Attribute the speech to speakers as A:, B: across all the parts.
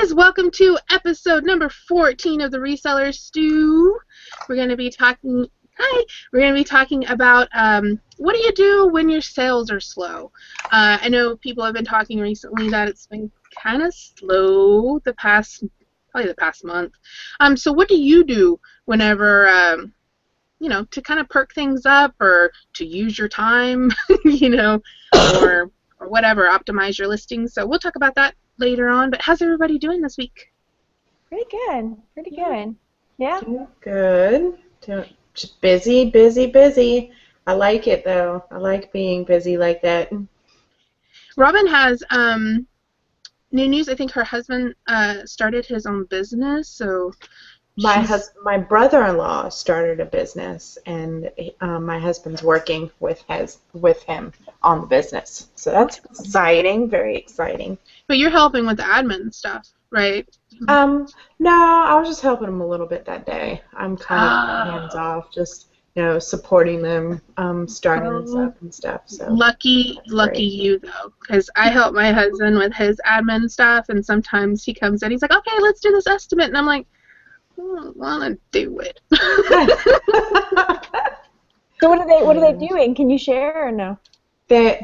A: guys, welcome to episode number 14 of the Reseller Stew. We're going to be talking about what do you do when your sales are slow. I know people have been talking recently that it's been kind of slow probably the past month. So what do you do whenever, to kind of perk things up or to use your time, or whatever, optimize your listings. So we'll talk about that later on, but how's everybody doing this week?
B: Pretty good. Yeah.
C: Good. Just busy. I like it though. I like being busy like that.
A: Robin has new news. I think her husband started his own business. So
C: my brother-in-law started a business, and my husband's working with him on the business. So that's exciting, very exciting.
A: But you're helping with the admin stuff, right?
C: No, I was just helping him a little bit that day. I'm kind of hands off, just supporting them, starting this up and stuff. So
A: lucky you though, because I help my husband with his admin stuff, and sometimes he comes in, he's like, "Okay, let's do this estimate," and I'm like, I don't want to do it.
B: So what are they doing? Can you share or no?
C: They're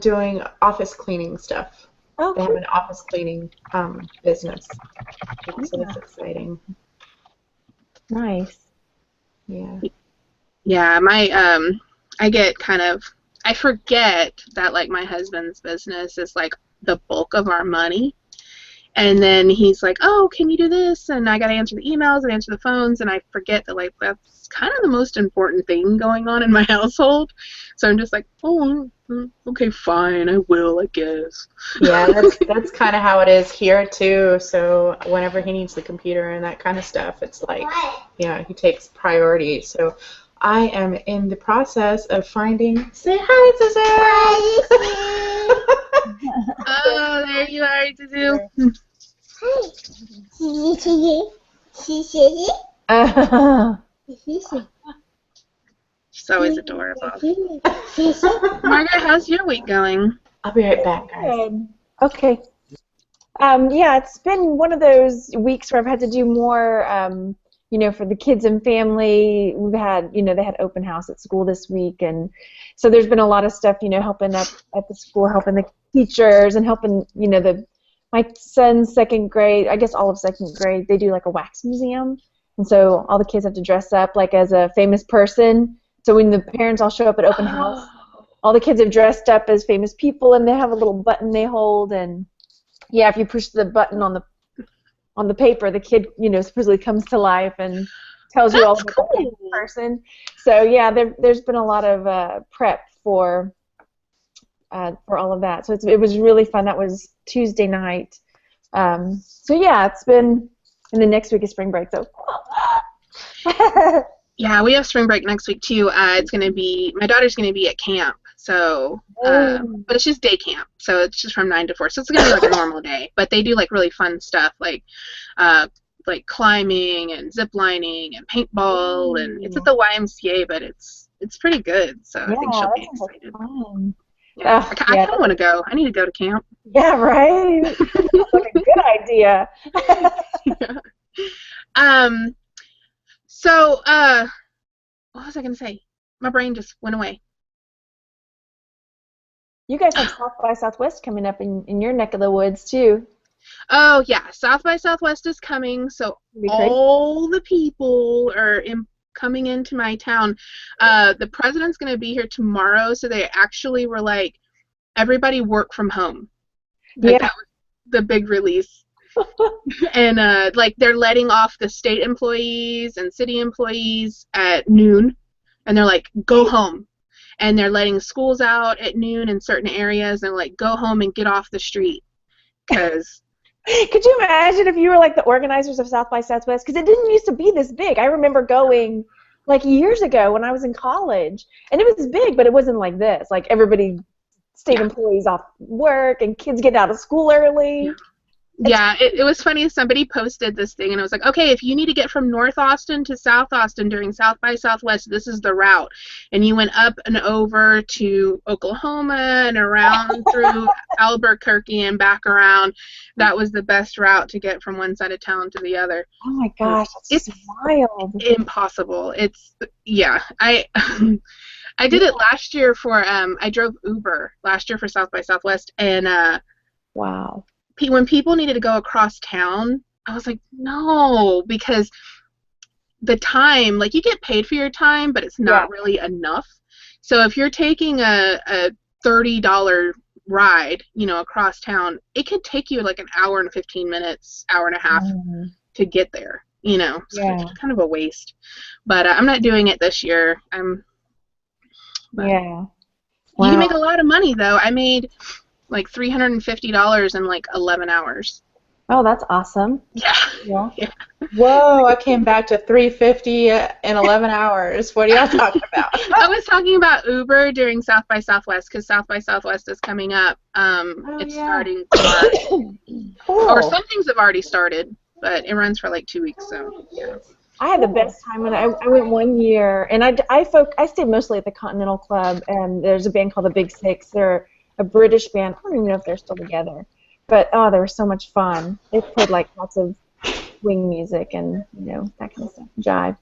C: doing office cleaning stuff.
B: Oh,
C: they have an office cleaning business. So it's exciting.
B: Nice.
C: Yeah.
A: Yeah, I forget that like my husband's business is like the bulk of our money. And then he's like, "Oh, can you do this?" And I got to answer the emails and answer the phones, and I forget that like that's kind of the most important thing going on in my household. So I'm just like, "Oh, okay, fine, I will, I guess."
C: Yeah, that's kind of how it is here too. So whenever he needs the computer and that kind of stuff, it's like, yeah, he takes priority. So I am in the process of finding. Say hi, Susan.
A: Oh, there you are, Zuzu. She's always adorable. Margaret, how's your week going?
C: I'll be right back, guys.
B: Okay. Yeah, it's been one of those weeks where I've had to do more, for the kids and family. We've had, they had open house at school this week, and so there's been a lot of stuff, helping up at the school, helping the teachers, and helping, my son's second grade, I guess all of second grade, they do like a wax museum, and so all the kids have to dress up like as a famous person. So when the parents all show up at open house, all the kids have dressed up as famous people, and they have a little button they hold, and yeah, if you push the button on the paper, the kid, supposedly comes to life and tells you all about the famous person. So yeah, there's been a lot of prep for all of that. So it was really fun. That was Tuesday night. So yeah, it's been, and the next week is spring break. So.
A: Yeah, we have spring break next week too. It's gonna be, my daughter's gonna be at camp. So, but it's just day camp. So it's just from 9 to 4. So it's gonna be like a normal day. But they do like really fun stuff, like climbing and zip lining and paintball, and it's at the YMCA, but it's pretty good. So I think she'll be excited.
B: Fun.
A: Yeah, I kind of want to go. I need to go to camp.
B: Yeah, right. That's like a good idea.
A: Yeah. So, what was I going to say? My brain just went away.
B: You guys have South by Southwest coming up in your neck of the woods, too.
A: Oh, yeah. South by Southwest is coming, so all the people are coming into my town. The president's going to be here tomorrow, so they actually were like, everybody work from home. Like, that was the big release. And like they're letting off the state employees and city employees at noon, and they're like, go home. And they're letting schools out at noon in certain areas, and like, go home and get off the street. Because
B: could you imagine if you were like the organizers of South by Southwest? Because it didn't used to be this big. I remember going like years ago when I was in college, and it was big, but it wasn't like this. Like everybody, state employees off work, and kids get out of school early.
A: Yeah, it was funny. Somebody posted this thing, and it was like, okay, if you need to get from North Austin to South Austin during South by Southwest, this is the route. And you went up and over to Oklahoma and around through Albuquerque and back around. That was the best route to get from one side of town to the other.
B: Oh my gosh, that's wild.
A: Impossible. Yeah. I did it last year for I drove Uber last year for South by Southwest, and
B: wow.
A: When people needed to go across town, I was like, no, because the time, like, you get paid for your time, but it's not really enough. So if you're taking a $30 ride, across town, it could take you like an hour and 15 minutes, hour and a half to get there, so it's kind of a waste. But I'm not doing it this year.
B: Wow.
A: You can make a lot of money, though. I made like $350 in like 11 hours.
B: Oh, that's awesome.
A: Yeah.
C: Whoa, I came back to $350 in 11 hours. What are y'all talking about?
A: I was talking about Uber during South by Southwest, because South by Southwest is coming up. It's starting tomorrow.
B: Cool.
A: Or some things have already started, but it runs for like 2 weeks, so yeah.
B: I had the best time when I went one year, and I stayed mostly at the Continental Club, and there's a band called the Big Six. They're a British band. I don't even know if they're still together. But, they were so much fun. They played, like, lots of swing music and, that kind of stuff. Jive.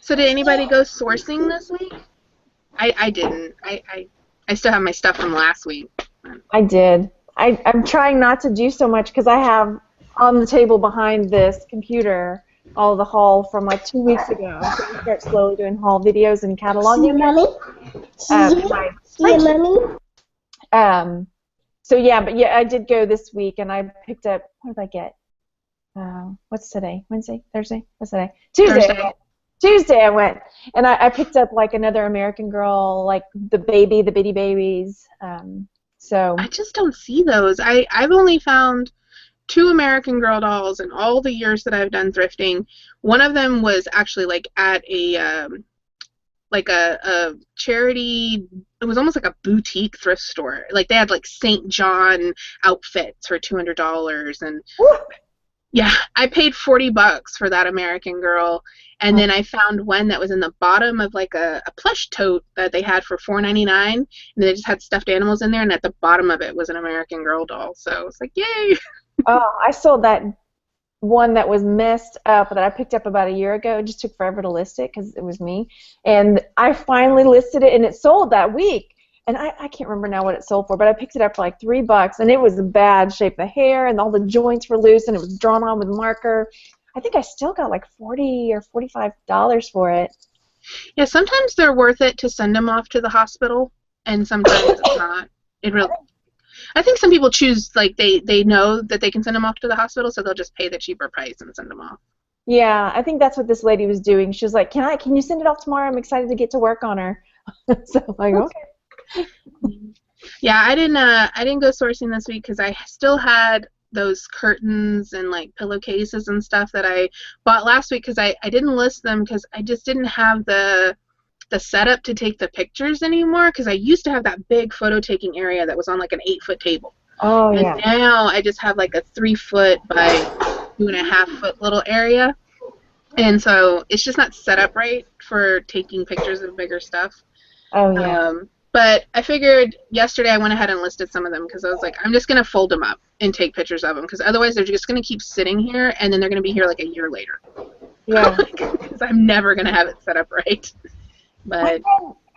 A: So did anybody go sourcing this week? I didn't. I still have my stuff from last week.
B: I did. I'm trying not to do so much because I have on the table behind this computer all the haul from, like, 2 weeks ago. So I start slowly doing haul videos and cataloging.
D: Mommy? Mommy?
B: So I did go this week, and I picked up. What did I get? What's today? Wednesday? Thursday? What's today? Tuesday. Tuesday I went, and I picked up like another American Girl, like the Bitty Babies. So
A: I just don't see those. I've only found 2 American Girl dolls in all the years that I've done thrifting. One of them was actually like at a charity. It was almost like a boutique thrift store. Like they had like St. John outfits for $200, and yeah, I paid $40 for that American Girl. And then I found one that was in the bottom of like a plush tote that they had for $4.99, and they just had stuffed animals in there, and at the bottom of it was an American Girl doll. So it's like, yay!
B: Oh, I sold that one that was messed up that I picked up about a year ago. It just took forever to list it because it was me. And I finally listed it, and it sold that week. And I can't remember now what it sold for, but I picked it up for like $3, and it was in bad shape. The hair and all the joints were loose, and it was drawn on with marker. I think I still got like $40 or $45 for it.
A: Yeah, sometimes they're worth it to send them off to the hospital, and sometimes it's not. I think some people choose, like, they know that they can send them off to the hospital, so they'll just pay the cheaper price and send them off.
B: Yeah, I think that's what this lady was doing. She was like, can you send it off tomorrow? I'm excited to get to work on her. So I'm like, okay.
A: Yeah, I didn't go sourcing this week because I still had those curtains and like pillowcases and stuff that I bought last week because I didn't list them because I just didn't have the setup to take the pictures anymore, because I used to have that big photo taking area that was on like an 8-foot table.
B: Oh,
A: and now I just have like a 3-foot by 2.5-foot little area, and so it's just not set up right for taking pictures of bigger stuff.
B: Oh yeah.
A: But I figured yesterday I went ahead and listed some of them because I was like, I'm just going to fold them up and take pictures of them, because otherwise they're just going to keep sitting here, and then they're going to be here like a year later.
B: Yeah.
A: Because I'm never going to have it set up right. But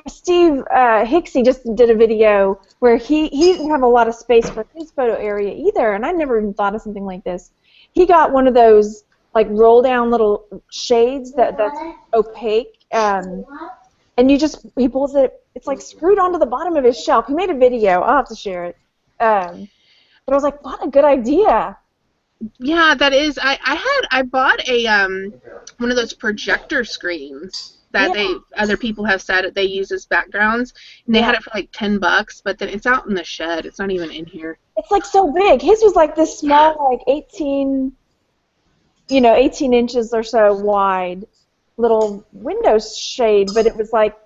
B: Steve Hicksey just did a video where he didn't have a lot of space for his photo area either, and I never even thought of something like this. He got one of those like roll down little shades that's opaque, and he pulls it. It's like screwed onto the bottom of his shelf. He made a video. I'll have to share it. But I was like, what a good idea.
A: Yeah, that is. I bought a one of those projector screens that other people have said they use as backgrounds, and they had it for like $10, but then it's out in the shed. It's not even in here.
B: It's like so big. His was like this small, like 18 inches or so wide little window shade, but it was like,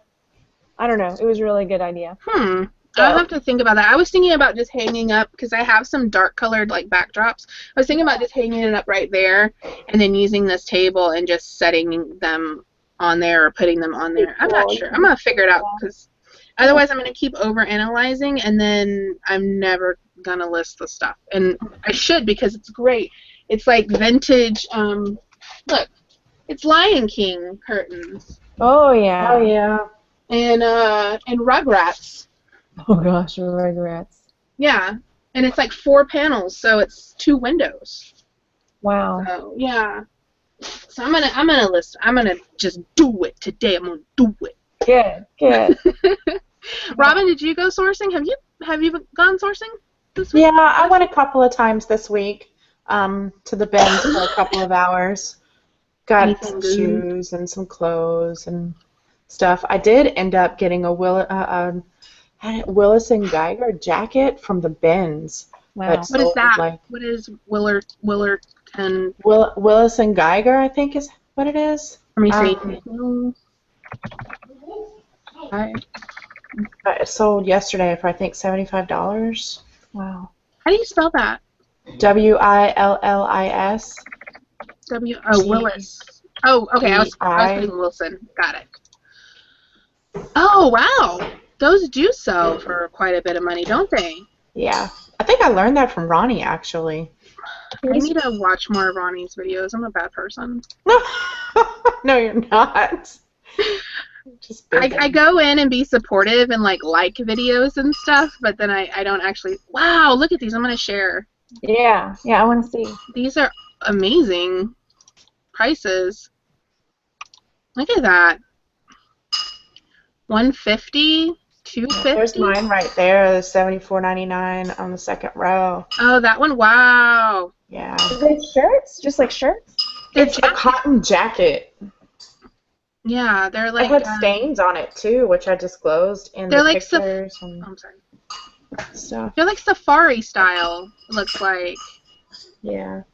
B: I don't know. It was a really good idea.
A: I'll have to think about that. I was thinking about just hanging up, because I have some dark colored like backdrops. I was thinking about just hanging it up right there and then using this table and just setting them on there or putting them on there. I'm not sure. I'm going to figure it out, because otherwise I'm going to keep over-analyzing, and then I'm never going to list the stuff. And I should, because it's great. It's like vintage, look, it's Lion King curtains.
B: Oh, yeah.
C: Oh, yeah.
A: And Rugrats.
B: Oh, gosh, Rugrats.
A: Yeah, and it's like 4 panels, so it's 2 windows.
B: Wow.
A: So, yeah. So I'm gonna just do it today. I'm gonna do it.
B: Good.
A: Robin, did you go sourcing? Have you gone sourcing this week?
C: Yeah, I went a couple of times this week to the bins for a couple of hours. Got some shoes and some clothes and stuff. I did end up getting a Willis and Geiger jacket from the bins.
B: Wow.
A: What is that? What is Willis
C: and Geiger, I think is what it is.
A: Let me see.
C: It sold yesterday for I think $75.
B: Wow.
A: How do you spell that?
C: Willis.
A: Willis. Oh, okay. I was thinking Wilson. Got it. Oh, wow. Those do sell for quite a bit of money, don't they?
C: Yeah. I think I learned that from Ronnie, actually.
A: I need to watch more of Ronnie's videos. I'm a bad person.
C: No, you're not. Just
A: I go in and be supportive and like videos and stuff, but then I don't actually. Wow, look at these. I'm going to share.
B: Yeah, I want to see.
A: These are amazing prices. Look at that. $150, $250.
C: There's mine right there. $74.99 on the second row.
A: Oh, that one. Wow.
C: Yeah.
B: Is it shirts? Just like shirts?
C: It's a cotton jacket.
A: Yeah, they're like.
C: It had stains on it too, which I disclosed in the pictures.
A: I'm sorry.
C: Stuff.
A: They're like safari style. It looks like.
C: Yeah.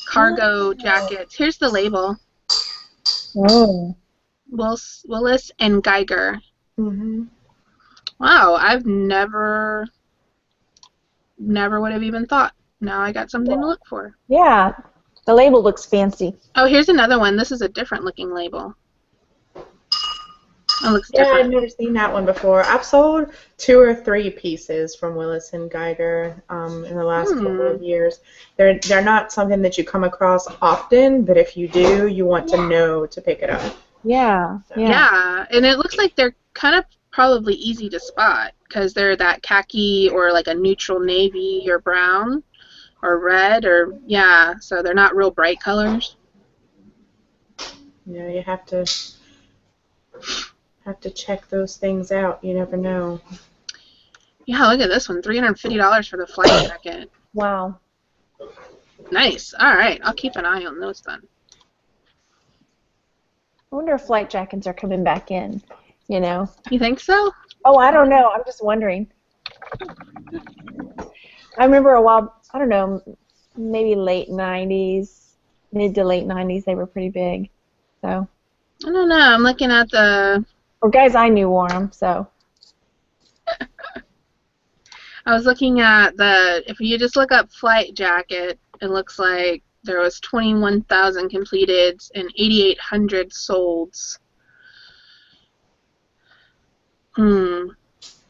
A: Cargo jackets. Here's the label.
B: Oh.
A: Willis and Geiger.
C: Mhm.
A: Wow, I've never would have even thought. Now I got something to look for.
B: Yeah, the label looks fancy.
A: Oh, here's another one. This is a different looking label. It looks
C: Yeah,
A: different.
C: I've never seen that one before. I've sold 2 or 3 pieces from Willis and Geiger in the last couple of years. They're not something that you come across often, but if you do, you want to know to pick it up.
B: Yeah.
A: Yeah, and it looks like they're kind of probably easy to spot because they're that khaki or like a neutral navy or brown or red or so they're not real bright colors.
C: You have to check those things out. You never know.
A: Yeah, look at this one. $350 for the flight jacket.
B: Wow.
A: Nice. All right, I'll keep an eye on those then.
B: I wonder if flight jackets are coming back in,
A: You think so?
B: Oh, I don't know. I'm just wondering. I remember a while, I don't know, maybe late 90s, mid to late 90s, they were pretty big. So.
A: I don't know. I'm looking at the...
B: Well, guys I knew wore them, so.
A: I was looking at if you just look up flight jacket, it looks like there was 21,000 completed and 8,800 solds. I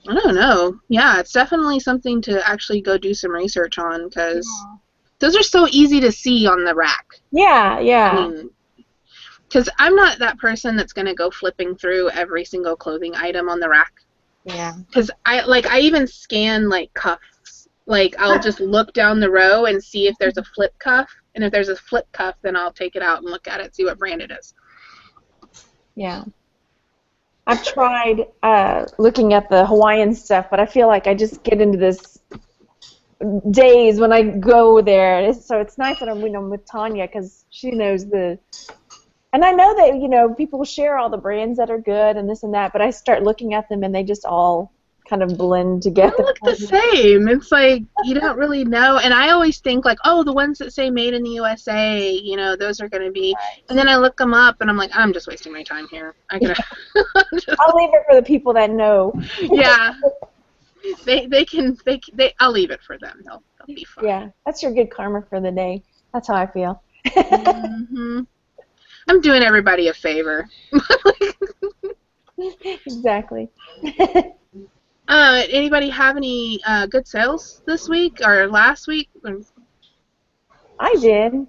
A: don't know. Yeah, it's definitely something to actually go do some research on because those are so easy to see on the rack.
B: Yeah.
A: I mean, because I'm not that person that's going to go flipping through every single clothing item on the rack.
B: Yeah.
A: Because I even scan like cuffs. Like I'll just look down the row and see if there's a flip cuff, and if there's a flip cuff, then I'll take it out and look at it, see what brand it is.
B: Yeah. I've tried looking at the Hawaiian stuff, but I feel like I just get into this daze when I go there. So it's nice that I'm with Tonya because she knows and I know that, people share all the brands that are good and this and that, but I start looking at them and they just all kind of blend together.
A: They look the same. It's like you don't really know. And I always think like, oh, the ones that say made in the USA, those are going to be. And then I look them up and I'm like, I'm just wasting my time here.
B: I'll leave it for the people that know.
A: Yeah. I'll leave it for them. They'll be fine.
B: Yeah, that's your good karma for the day. That's how I feel.
A: Mm-hmm. I'm doing everybody a favor.
B: Exactly.
A: Anybody have any good sales this week or last week?
B: I did.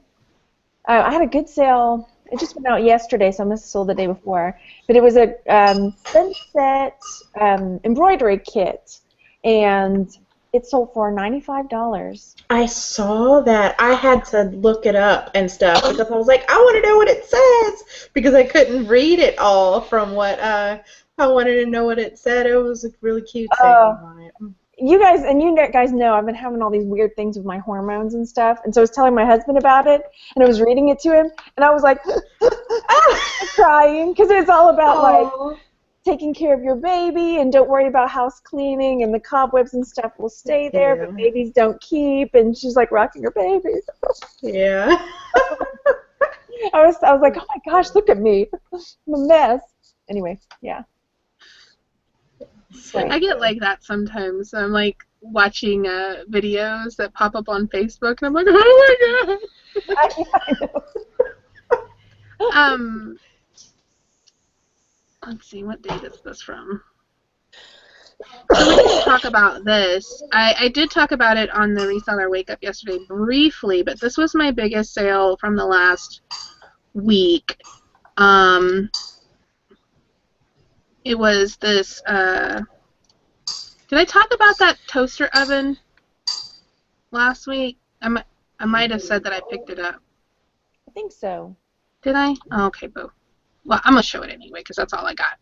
B: I had a good sale. It just went out yesterday, so I must have sold the day before. But it was a sunset embroidery kit, and it sold for $95.
C: I saw that. I had to look it up and stuff because I was like, I want to know what it says because I couldn't read it all from what I wanted to know what it said. It was a really cute saying on it.
B: You guys know I've been having all these weird things with my hormones and stuff, and so I was telling my husband about it, and I was reading it to him, and I was like crying because it's all about like taking care of your baby and don't worry about house cleaning and the cobwebs and stuff will stay there, but babies don't keep, and she's like rocking her baby.
C: Yeah.
B: I was like, oh my gosh, look at me, I'm a mess. Anyway, yeah.
A: I get like that sometimes. I'm like watching videos that pop up on Facebook, and I'm like, oh my god. Let's see, what date is this from? So we can talk about this. I did talk about it on the Reseller Wake Up yesterday briefly, but this was my biggest sale from the last week. It was this, did I talk about that toaster oven last week? I might have said that I picked it up.
B: I think so.
A: Did I? Oh, okay, boo. Well, I'm going to show it anyway because that's all I got.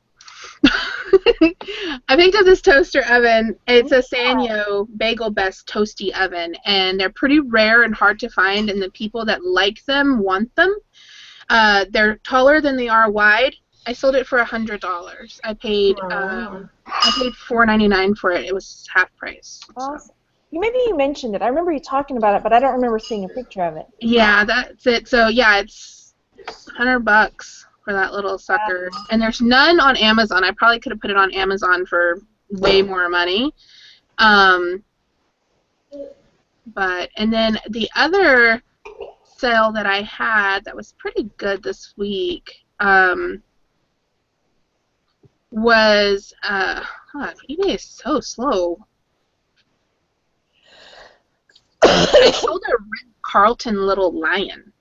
A: I picked up this toaster oven. It's a Sanyo Bagel Best Toasty Oven, and they're pretty rare and hard to find, and the people that like them want them. They're taller than they are wide. I sold it for $100. I paid $4.99 for it. It was half price.
B: Awesome. So. Maybe you mentioned it. I remember you talking about it, but I don't remember seeing a picture of it.
A: Yeah, that's it. So yeah, it's $100 for that little sucker. And there's none on Amazon. I probably could have put it on Amazon for way more money. And then the other sale that I had that was pretty good this week. Was God, eBay is so slow. I sold a Ritz-Carlton little lion,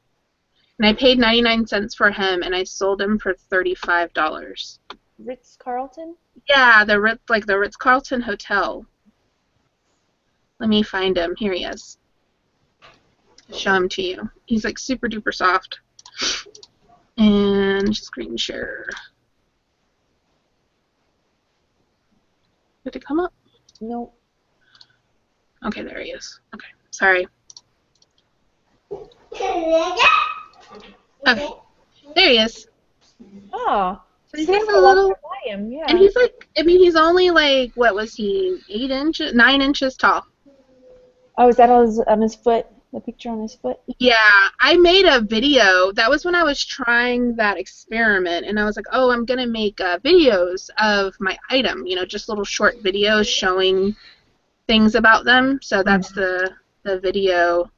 A: and I paid 99 cents for him, and I sold him for $35.
B: Ritz-Carlton?
A: Yeah, the Ritz-Carlton Hotel. Let me find him. Here he is. Show him to you. He's like super duper soft. And screen share. Did it come up?
B: Nope.
A: Okay, there he is. Okay, sorry. Okay, there he is.
B: Oh.
A: So he's a little.
B: Yeah.
A: And he's like, I mean, he's only like, what was he? 9 inches tall.
B: Oh, is that on his foot? The picture on his foot?
A: Yeah, I made a video. That was when I was trying that experiment, and I was like, oh, I'm going to make videos of my item, you know, just little short videos showing things about them. So that's the video,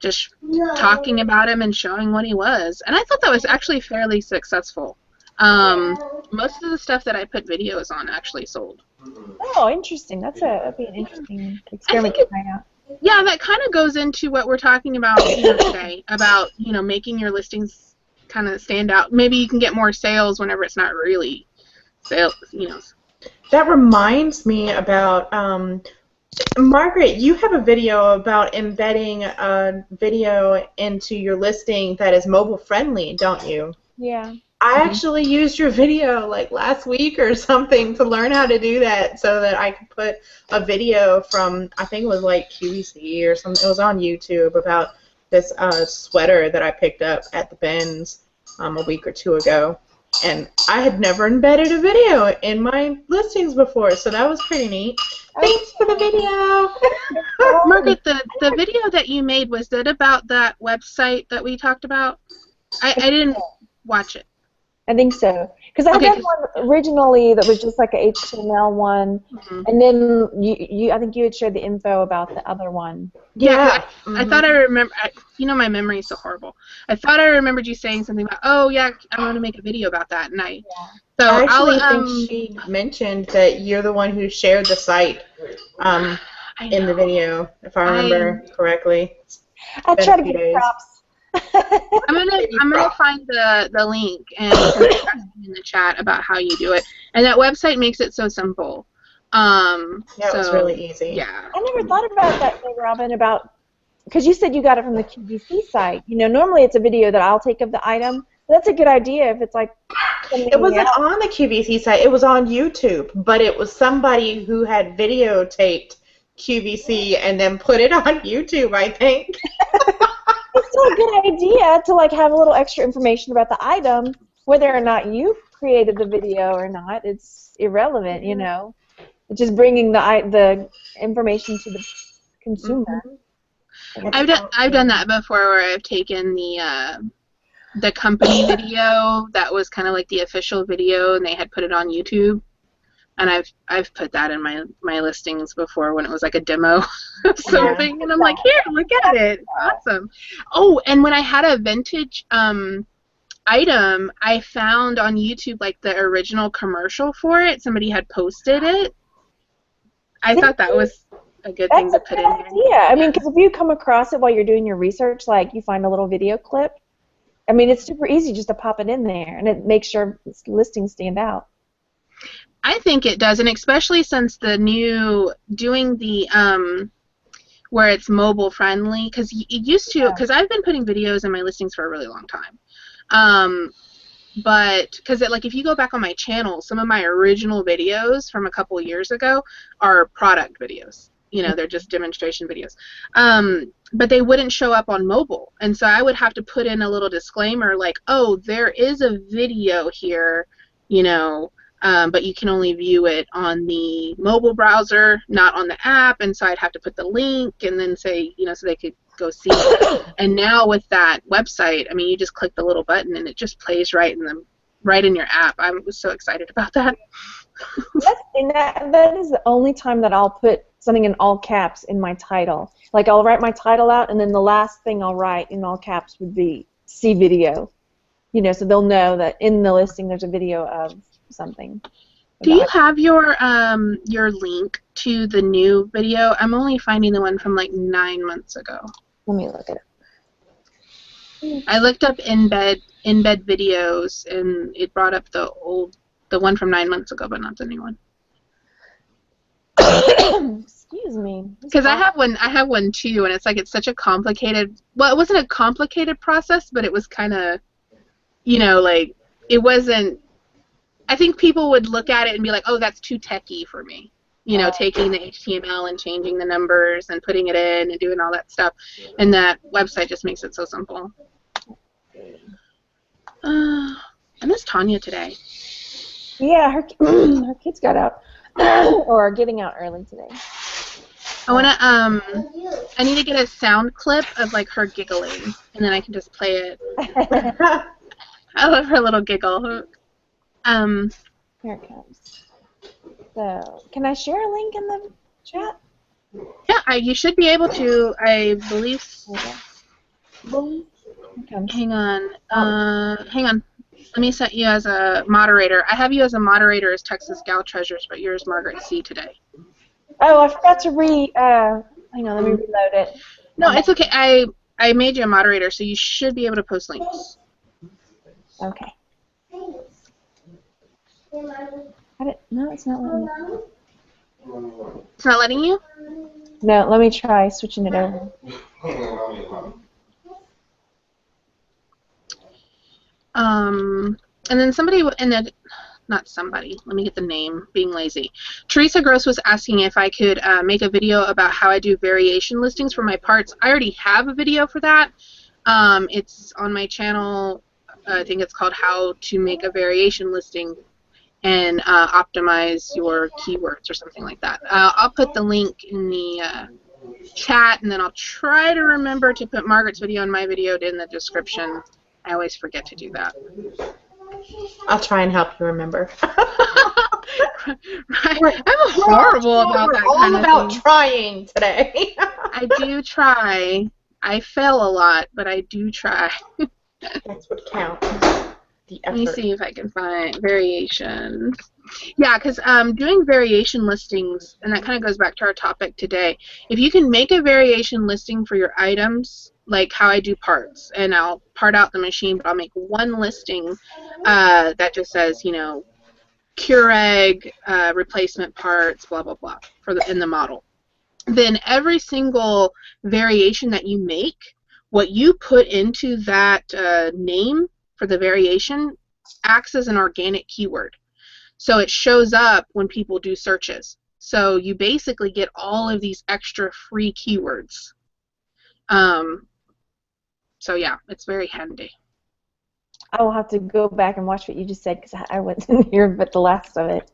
A: just talking about him and showing what he was. And I thought that was actually fairly successful. Most of the stuff that I put videos on actually sold.
B: Oh, interesting. That'd be an interesting experiment to try out.
A: Yeah, that kind of goes into what we're talking about today, about, you know, making your listings kind of stand out. Maybe you can get more sales whenever it's not really sales, you know.
C: That reminds me about, Margaret, you have a video about embedding a video into your listing that is mobile friendly, don't you?
B: Yeah.
C: I actually used your video like last week or something to learn how to do that so that I could put a video from, I think it was like QVC or something. It was on YouTube about this sweater that I picked up at the bins a week or two ago. And I had never embedded a video in my listings before, so that was pretty neat. Thanks for the video.
A: Margaret, the video that you made, was that about that website that we talked about? I didn't watch it.
B: I think so. Because I had done one originally that was just like a HTML one, and then I think you had shared the info about the other one.
A: Yeah, I thought I remember. You know, my memory is so horrible. I thought I remembered you saying something about, oh yeah, I want to make a video about that, and I
C: actually think she mentioned that you're the one who shared the site in the video, if I remember correctly.
B: I try to give props.
A: I'm gonna find the link and put it in the chat about how you do it. And that website makes it so simple.
C: It was really easy.
A: Yeah.
B: I never thought about that, Robin, because you said you got it from the QVC site. You know, normally it's a video that I'll take of the item. That's a good idea if it's like
C: it wasn't on the QVC site. It was on YouTube, but it was somebody who had videotaped QVC and then put it on YouTube, I think.
B: It's still a good idea to like have a little extra information about the item, whether or not you created the video or not. It's irrelevant, you know. It's just bringing the information to the consumer.
A: I've done that before, where I've taken the company video that was kind of like the official video, and they had put it on YouTube. And I've put that in my listings before when it was like a demo of something, and I'm like, here, look at it, awesome. Oh, and when I had a vintage item, I found on YouTube like the original commercial for it. Somebody had posted it. I thought that was a good thing to put in there.
B: Yeah, I mean, because if you come across it while you're doing your research, like you find a little video clip, I mean, it's super easy just to pop it in there, and it makes your listings stand out.
A: I think it does, and especially since the new doing the where it's mobile friendly, because it used to, because I've been putting videos in my listings for a really long time, but because like if you go back on my channel, some of my original videos from a couple years ago are product videos. You know, they're just demonstration videos, but they wouldn't show up on mobile, and so I would have to put in a little disclaimer like, oh, there is a video here, you know. But you can only view it on the mobile browser, not on the app, and so I'd have to put the link and then say, you know, so they could go see it. And now with that website, I mean, you just click the little button and it just plays right in your app. I was so excited about that.
B: That is the only time that I'll put something in all caps in my title. Like I'll write my title out, and then the last thing I'll write in all caps would be "see video." You know, so they'll know that in the listing there's a video of something.
A: Do you have your link to the new video? I'm only finding the one from like 9 months ago.
B: Let me look at it.
A: I looked up embed videos, and it brought up the one from 9 months ago, but not the new one.
B: Excuse me.
A: Because I have one too, and it's such a complicated. Well, it wasn't a complicated process, but it was kind of, you know, like it wasn't. I think people would look at it and be like, oh, that's too techy for me. You know, taking the HTML and changing the numbers and putting it in and doing all that stuff. And that website just makes it so simple. I miss Tonya today.
B: Yeah, her kids got out, or are getting out early today.
A: I need to get a sound clip of like her giggling, and then I can just play it. I love her little giggle.
B: Here it comes. So, can I share a link in the chat?
A: Yeah, you should be able to. I believe. Hang on. Hang on. Let me set you as a moderator. I have you as a moderator as Texas Gal Treasures, but yours Margaret C today.
B: Oh, I forgot to hang on, let me reload it.
A: No, it's okay. I made you a moderator, so you should be able to post links.
B: Okay. No, it's not letting me.
A: It's not letting you?
B: No, let me try switching it over.
A: And then somebody not somebody, let me get the name, being lazy. Teresa Gross was asking if I could make a video about how I do variation listings for my parts. I already have a video for that. It's on my channel. I think it's called How to Make a Variation Listing and Optimize Your Keywords or something like that. I'll put the link in the chat, and then I'll try to remember to put Margaret's video and my video in the description. I always forget to do that.
C: I'll try and help you remember.
A: Right. I'm horrible about that kind of thing.
C: All about trying today.
A: I do try. I fail a lot, but I do try.
C: That's what counts. The effort.
A: Let me see if I can find variations. Yeah, because doing variation listings, and that kind of goes back to our topic today. If you can make a variation listing for your items, like how I do parts, and I'll part out the machine, but I'll make one listing that just says, you know, Keurig, replacement parts, blah, blah, blah, in the model. Then every single variation that you make, what you put into that name for the variation acts as an organic keyword. So it shows up when people do searches. So you basically get all of these extra free keywords. So yeah, it's very handy.
B: I will have to go back and watch what you just said because I wasn't here but the last of it.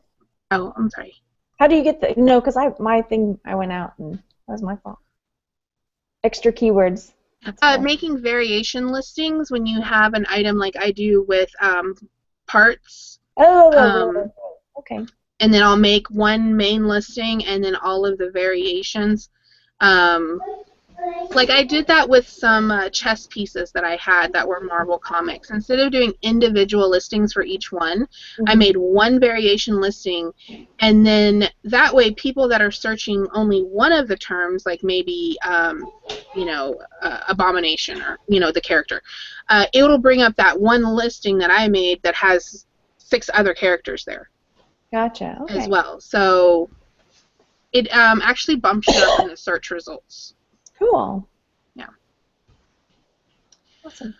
A: Oh, I'm sorry.
B: How do you get the... No, because I went out and that was my fault. Extra keywords.
A: Making variation listings when you have an item like I do with parts.
B: Oh, okay.
A: And then I'll make one main listing and then all of the variations. Like I did that with some chess pieces that I had that were Marvel comics. Instead of doing individual listings for each one, I made one variation listing, and then that way people that are searching only one of the terms, like maybe you know, abomination or, you know, the character, it'll bring up that one listing that I made that has 6 other characters there.
B: Gotcha. Okay.
A: As well. So it actually bumps you up in the search results.
B: Cool.
A: Yeah.
B: Awesome.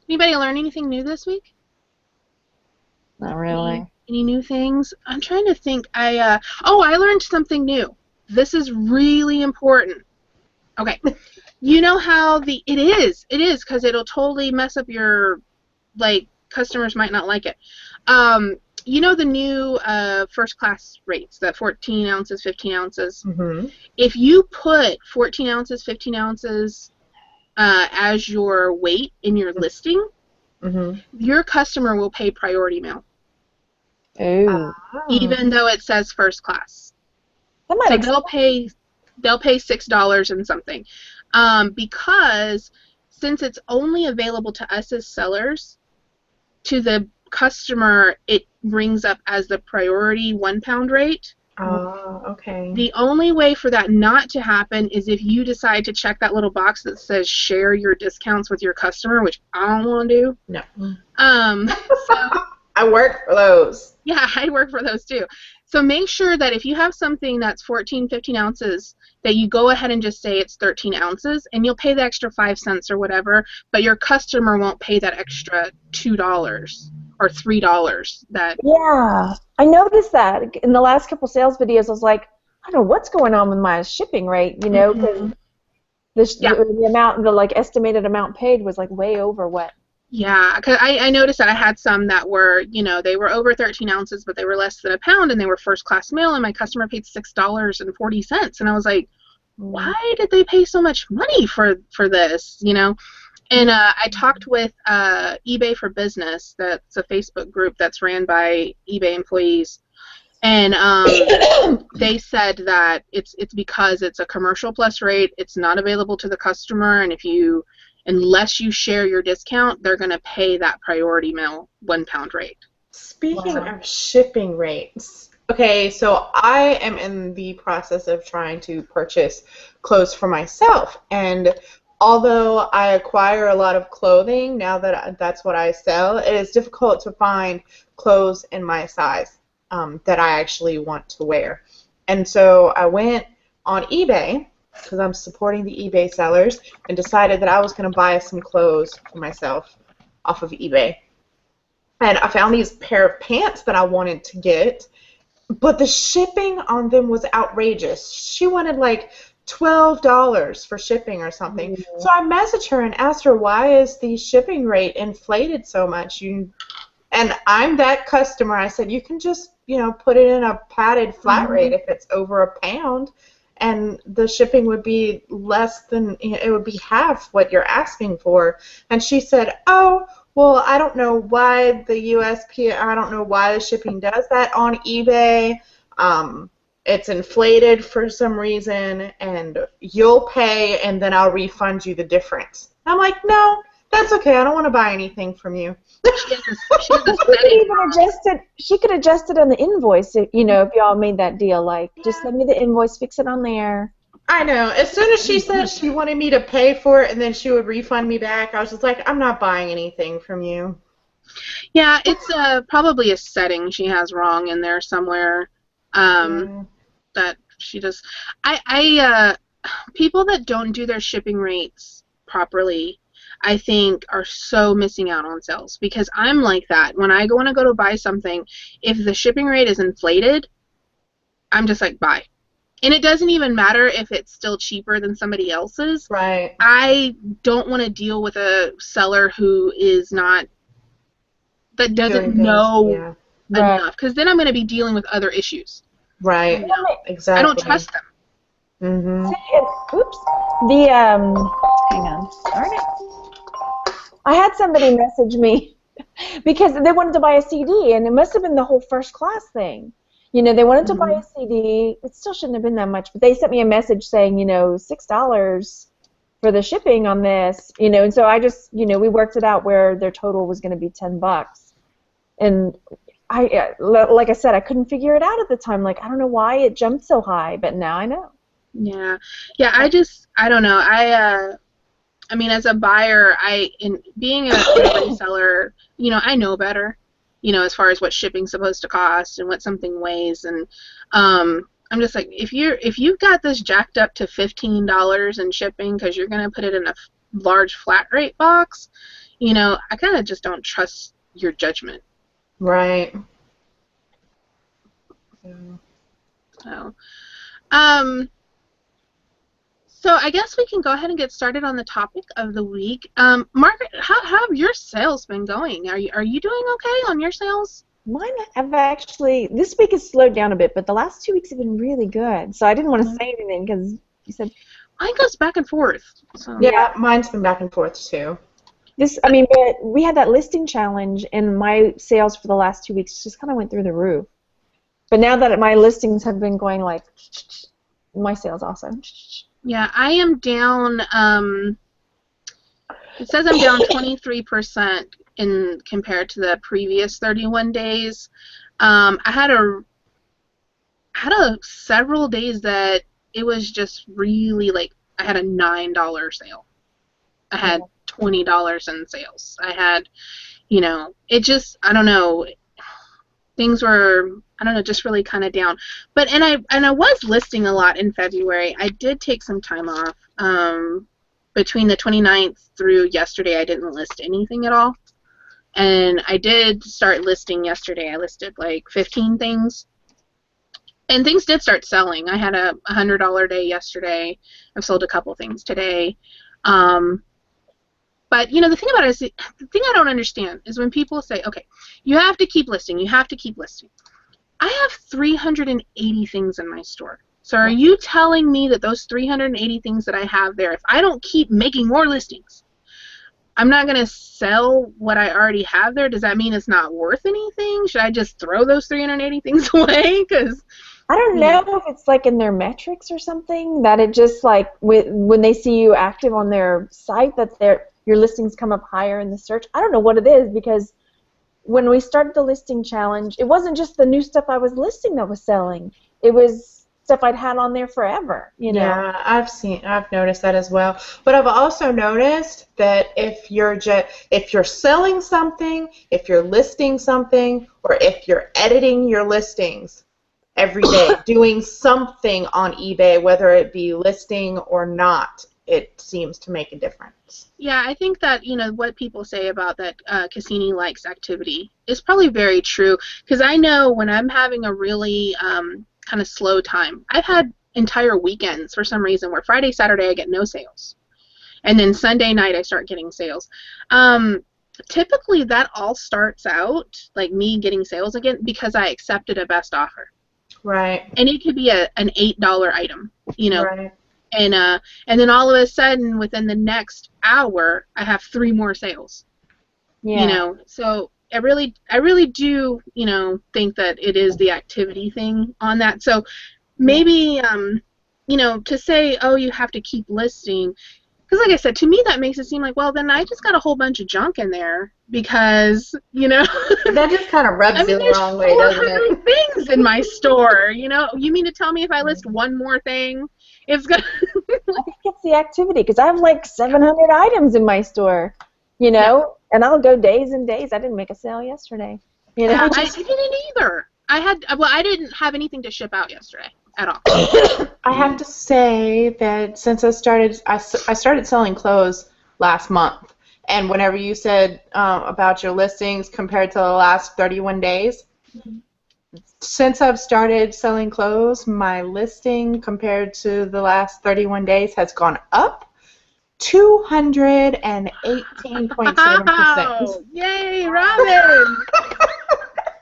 A: Anybody learn anything new this week?
B: Not really.
A: Any new things? I'm trying to think. I learned something new. This is really important. Okay. You know how it is because it'll totally mess up your, like, customers might not like it. You know the new first class rates, the 14 ounces, 15 ounces?
C: Mm-hmm.
A: If you put 14 ounces, 15 ounces as your weight in your listing, your customer will pay priority mail.
B: Ooh.
A: Even though it says first class.
B: That might
A: So they'll pay $6 and something. Because since it's only available to us as sellers, to the customer it brings up as the priority 1 pound rate.
C: Oh, okay.
A: The only way for that not to happen is if you decide to check that little box that says share your discounts with your customer, which I don't want to do.
C: No.
A: So
C: I work for those.
A: yeah, I work for those too. So make sure that if you have something that's 14, 15 ounces, that you go ahead and just say it's 13 ounces, and you'll pay the extra 5 cents or whatever, but your customer won't pay that extra $2 or $3.
B: Yeah, I noticed that in the last couple sales videos. I was like, I don't know what's going on with my shipping rate, you know, because the amount, the like estimated amount paid was like way over what.
A: Yeah, because I noticed that I had some that were, you know, they were over 13 ounces, but they were less than a pound, and they were first class mail, and my customer paid $6.40, and I was like, why did they pay so much money for this, you know? And I talked with eBay for Business. That's a Facebook group that's ran by eBay employees, and they said that it's because it's a commercial plus rate. It's not available to the customer, and unless you share your discount, they're going to pay that priority mail 1 pound rate.
C: Speaking of shipping rates, okay, so I am in the process of trying to purchase clothes for myself, and although I acquire a lot of clothing now that that's what I sell, it is difficult to find clothes in my size that I actually want to wear. And so I went on eBay, because I'm supporting the eBay sellers, and decided that I was going to buy some clothes for myself off of eBay. And I found these pair of pants that I wanted to get, but the shipping on them was outrageous. She wanted like $12 for shipping or something. Mm-hmm. So I messaged her and asked her, why is the shipping rate inflated so much? And I'm that customer. I said, you can just, you know, put it in a padded flat rate if it's over a pound. and the shipping would be less than, it would be half what you're asking for. And she said, oh, well, I don't know why I don't know why the shipping does that on eBay. It's inflated for some reason, and you'll pay, and then I'll refund you the difference. I'm like, no, that's okay. I don't want to buy anything from you.
B: She could adjust it on the invoice, if y'all made that deal. Like, just send me the invoice, fix it on there.
C: I know. As soon as she said she wanted me to pay for it and then she would refund me back, I was just like, I'm not buying anything from you.
A: Yeah, it's probably a setting she has wrong in there somewhere. That she just, people that don't do their shipping rates properly, I think, are so missing out on sales, because I'm like that. When I want to go to buy something, if the shipping rate is inflated, I'm just like, buy. And it doesn't even matter if it's still cheaper than somebody else's.
C: Right.
A: I don't want to deal with a seller who is not, that doesn't know enough, because then I'm going to be dealing with other issues.
C: Right. Exactly.
A: I don't trust them.
B: Mm-hmm. Oops. Hang on. Darn it. I had somebody message me because they wanted to buy a CD, and it must have been the whole first class thing. They wanted to buy a CD. It still shouldn't have been that much, but they sent me a message saying, $6 for the shipping on this, and so I just, we worked it out where their total was going to be $10. And like I said, I couldn't figure it out at the time. Like, I don't know why it jumped so high, but now I know.
A: Yeah. I don't know. I mean, as a buyer, being a reseller, I know better, as far as what shipping's supposed to cost and what something weighs, and I'm just like, if you've got this jacked up to $15 in shipping because you're gonna put it in a large flat rate box, I kind of just don't trust your judgment.
C: Right.
A: So I guess we can go ahead and get started on the topic of the week. Margaret, how have your sales been going? Are you doing okay on your sales?
B: Mine have actually, this week has slowed down a bit, but the last 2 weeks have been really good. So I didn't want to say anything because you said.
A: Mine goes back and forth. So.
C: Yeah, mine's been back and forth too.
B: But we had that listing challenge, and my sales for the last 2 weeks just kind of went through the roof. But now that my listings have been going, like, my sales also.
A: Yeah, I am down. It says I'm down 23% compared to the previous 31 days. I had several days that it was just really like I had a $9 sale. I had $20 in sales. I had, it just, I don't know, things were, I don't know, just really kind of down. But and I was listing a lot in February. I did take some time off. Between the 29th through yesterday, I didn't list anything at all. And I did start listing yesterday. I listed like 15 things. And things did start selling. I had a $100 day yesterday. I've sold a couple things today. But, the thing about it is, the thing I don't understand is when people say, okay, you have to keep listing, you have to keep listing. I have 380 things in my store. So are you telling me that those 380 things that I have there, if I don't keep making more listings, I'm not going to sell what I already have there? Does that mean it's not worth anything? Should I just throw those 380 things away? Because
B: I don't know if it's like in their metrics or something, that it just like when they see you active on their site, that your listings come up higher in the search. I don't know what it is, because when we started the listing challenge, it wasn't just the new stuff I was listing that was selling. It was stuff I'd had on there forever,
C: Yeah, I've noticed that as well. But I've also noticed that if you're selling something, if you're listing something, or if you're editing your listings every day, doing something on eBay, whether it be listing or not, it seems to make a difference.
A: Yeah, I think that, what people say about that Cassini likes activity is probably very true, because I know when I'm having a really kind of slow time, I've had entire weekends for some reason where Friday, Saturday I get no sales. And then Sunday night I start getting sales. Typically that all starts out, like me getting sales again, because I accepted a best offer.
C: Right.
A: And it could be an $8 item, you know.
C: Right.
A: And then all of a sudden, within the next hour, I have 3 more sales.
B: Yeah.
A: You know, so I really do, you know, think that it is the activity thing on that. So maybe, you know, to say, oh, you have to keep listing, because like I said, to me that makes it seem like, well, then I just got a whole bunch of junk in there because, you know.
C: That just kind of rubs you the wrong way, doesn't it?
A: There's 400 things in my store, you know. You mean to tell me if I list one more thing, it's going to...
B: I think it's the activity, because I have like 700 items in my store, you know, and I'll go days and days. I didn't make a sale yesterday, you know.
A: I didn't either. I didn't have anything to ship out yesterday at all.
C: I have to say that since I started selling clothes last month, and whenever you said about your listings compared to the last 31 days, since I've started selling clothes, my listing compared to the last 31 days has gone up 218.7%.
A: Yay, Robin!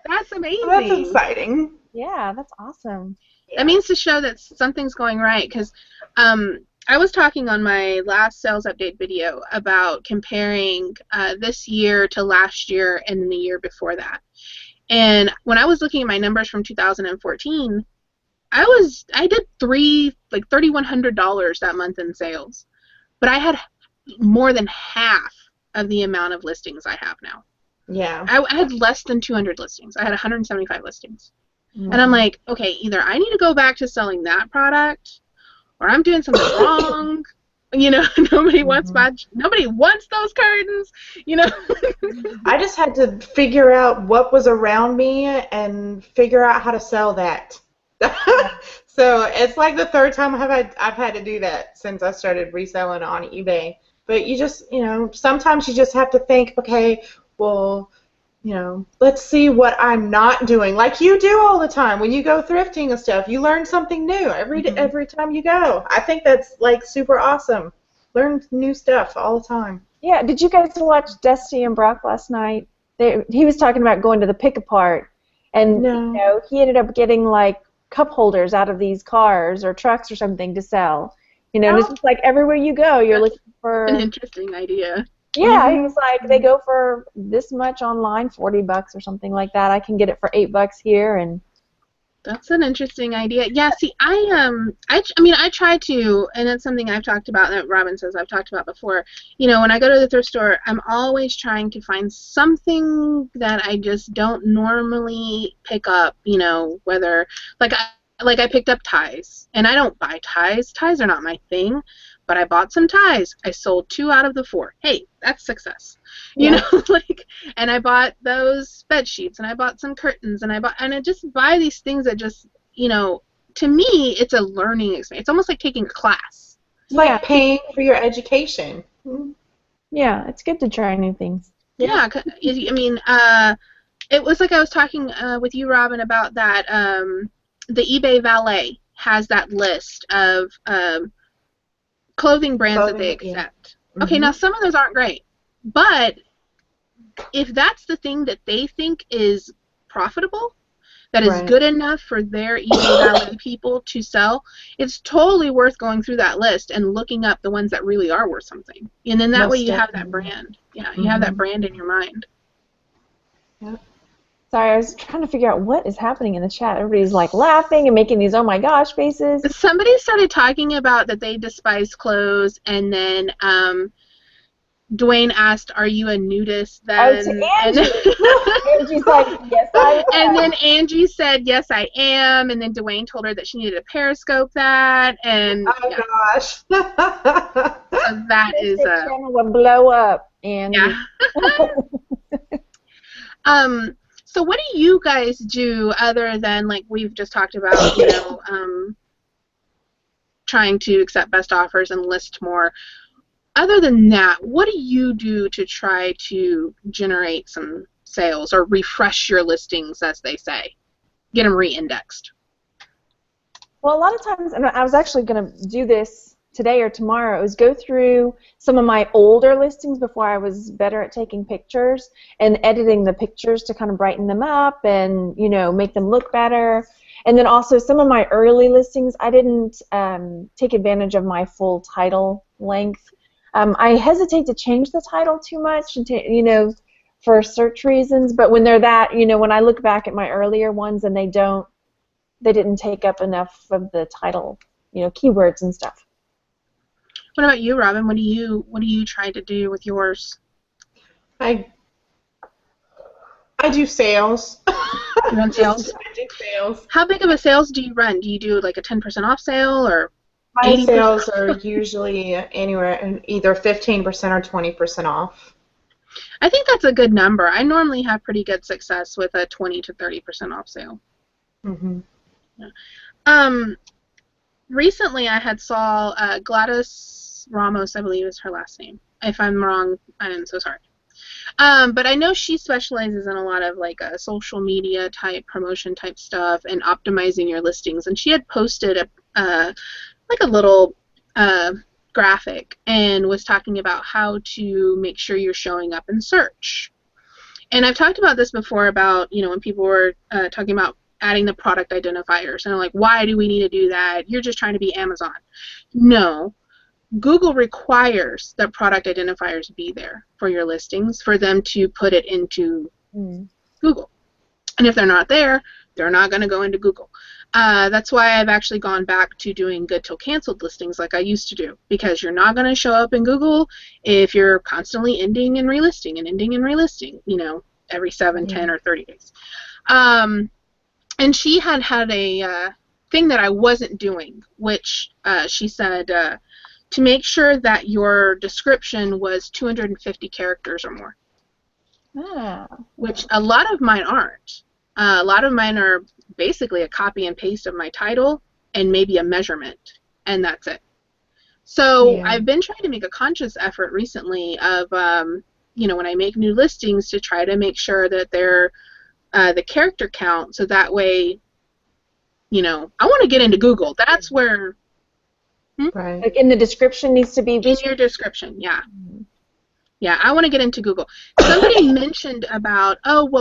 A: That's amazing.
C: That's exciting.
B: Yeah, that's awesome.
A: That means to show that something's going right, because I was talking on my last sales update video about comparing this year to last year and the year before that. And when I was looking at my numbers from 2014, I did $3,100 that month in sales, but I had more than half of the amount of listings I have now.
C: Yeah.
A: I had less than 200 listings. I had 175 listings. And I'm like, okay, either I need to go back to selling that product, or I'm doing something wrong. You know, nobody wants those curtains. You know.
C: I just had to figure out what was around me and figure out how to sell that. So it's like the 3rd time I've had to do that since I started reselling on eBay. But you just, you know, sometimes you just have to think, okay, well, you know, let's see what I'm not doing. Like you do all the time when you go thrifting and stuff. You learn something new every time you go. I think that's like super awesome. Learn new stuff all the time.
B: Yeah. Did you guys watch Dusty and Brock last night? He was talking about going to the pick apart, and you know, he ended up getting like cup holders out of these cars or trucks or something to sell. You know, and it's just like everywhere you go, you're looking for
A: an interesting idea.
B: Yeah, he was like, they go for this much online, $40 or something like that. I can get it for $8 here, and
A: that's an interesting idea. Yeah, see, I try to, and it's something I've talked about that Robin says I've talked about before. You know, when I go to the thrift store, I'm always trying to find something that I just don't normally pick up. You know, whether I picked up ties, and I don't buy ties. Ties are not my thing. But I bought some ties. I sold 2 out of the 4. Hey, that's success. You know, and I bought those bed sheets, and I bought some curtains, and I just buy these things that just, you know, to me, it's a learning experience. It's almost like taking a class.
C: It's like paying for your education.
B: Yeah, it's good to try new things.
A: Yeah, I mean, it was like I was talking with you, Robin, about that. The eBay Valet has that list of clothing brands that they accept. Yeah. Okay, now some of those aren't great, but if that's the thing that they think is profitable, that is good enough for their eBay Valet people to sell, it's totally worth going through that list and looking up the ones that really are worth something. And then that way you have that brand. Yeah, you have that brand in your mind.
B: Yeah. Sorry, I was trying to figure out what is happening in the chat. Everybody's like laughing and making these oh my gosh faces.
A: Somebody started talking about that they despise clothes, and then Dwayne asked, "Are you a nudist?" Then
B: Angie. Angie's like, "Yes, I am."
A: And then Angie said, "Yes, I am." And then Dwayne told her that she needed to periscope that. And
C: gosh,
A: so that is
B: the channel will blow up. And
A: So what do you guys do other than, like we've just talked about, you know, trying to accept best offers and list more? Other than that, what do you do to try to generate some sales or refresh your listings, as they say? Get them re-indexed.
B: Well, a lot of times, and I was actually going to do this today or tomorrow, is go through some of my older listings before I was better at taking pictures and editing the pictures to kind of brighten them up and, you know, make them look better. And then also some of my early listings, I didn't take advantage of my full title length. I hesitate to change the title too much, and for search reasons. But when they're that, when I look back at my earlier ones and they didn't take up enough of the title, keywords and stuff.
A: What about you, Robin? What do you try to do with yours?
C: I do sales.
A: You run sales?
C: I do sales.
A: How big of a sales do you run? Do you do like a 10% off sale or?
C: My sales are usually anywhere in either 15% or 20% off.
A: I think that's a good number. I normally have pretty good success with a 20 to 30% off sale.
C: Mm-hmm.
A: Yeah. Recently I had saw Gladys Ramos, I believe is her last name. If I'm wrong, I'm so sorry. But I know she specializes in a lot of like social media type promotion type stuff and optimizing your listings. And she had posted a little graphic and was talking about how to make sure you're showing up in search. And I've talked about this before about when people were talking about adding the product identifiers and like, why do we need to do that? You're just trying to be Amazon. No. Google requires that product identifiers be there for your listings for them to put it into Google. And if they're not there, they're not going to go into Google. That's why I've actually gone back to doing good till canceled listings like I used to do, because you're not going to show up in Google if you're constantly ending and relisting and ending and relisting, every 7, 10, or 30 days. And she had a thing that I wasn't doing, which she said to make sure that your description was 250 characters or more. Which a lot of mine aren't. A lot of mine are basically a copy and paste of my title and maybe a measurement, and that's it. So I've been trying to make a conscious effort recently of, when I make new listings, to try to make sure that they're the character count, so that way, I want to get into Google. That's where...
C: Right.
B: Like in the description needs to be...
A: In your description, yeah. Yeah, I want to get into Google. Somebody mentioned about,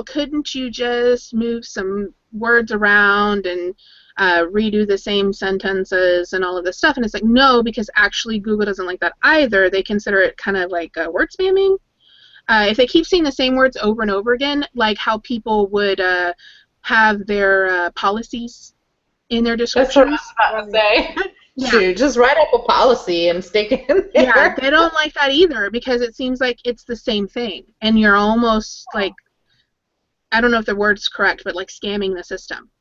A: couldn't you just move some words around and redo the same sentences and all of this stuff? And it's like, no, because actually Google doesn't like that either. They consider it kind of like word spamming. If they keep seeing the same words over and over again, like how people would have their policies in their descriptions.
C: That's what I was about to say.
A: Yeah.
C: Shoot, just write up a policy and stick it in there.
A: Yeah, they don't like that either, because it seems like it's the same thing, and you're almost like, I don't know if the word's correct, but like scamming the system.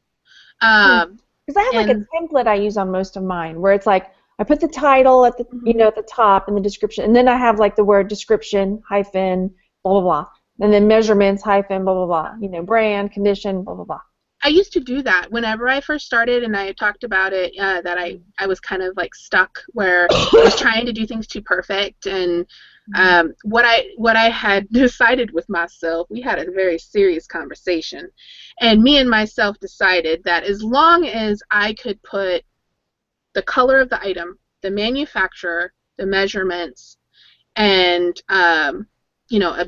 B: Because I have like a template I use on most of mine, where it's like I put the title at the at the top in the description, and then I have like the word description hyphen blah blah blah, and then measurements hyphen blah blah blah, brand, condition, blah blah blah.
A: I used to do that whenever I first started, and I talked about it, that I was kind of like stuck where I was trying to do things too perfect. And what I had decided with myself, we had a very serious conversation, and me and myself decided that as long as I could put the color of the item, the manufacturer, the measurements, and a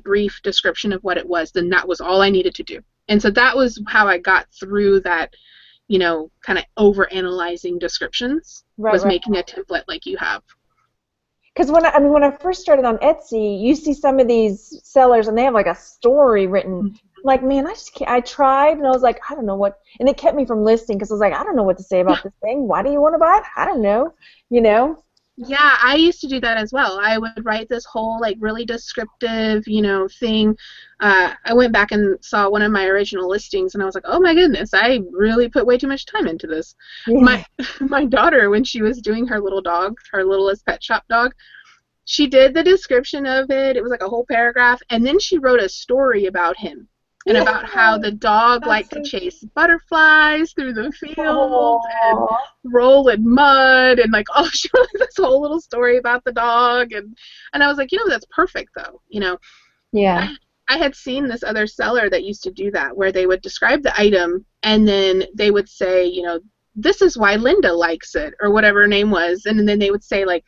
A: brief description of what it was, then that was all I needed to do. And so that was how I got through that, kind of over-analyzing descriptions, making a template like you have.
B: Because when I first started on Etsy, you see some of these sellers and they have like a story written. Like, man, I just can't. I tried and I was like, I don't know what, and it kept me from listing because I was like, I don't know what to say about this thing. Why do you want to buy it? I don't know.
A: Yeah, I used to do that as well. I would write this whole like really descriptive, thing. I went back and saw one of my original listings, and I was like, oh my goodness, I really put way too much time into this. Yeah. My daughter, when she was doing her little dog, her littlest pet shop dog, she did the description of it. It was like a whole paragraph, and then she wrote a story about him. And about how the dog liked to chase butterflies through the field and roll in mud, and like, she wrote this whole little story about the dog, and I was like, that's perfect though,
B: Yeah.
A: I had seen this other seller that used to do that, where they would describe the item and then they would say, this is why Linda likes it, or whatever her name was, and then they would say like,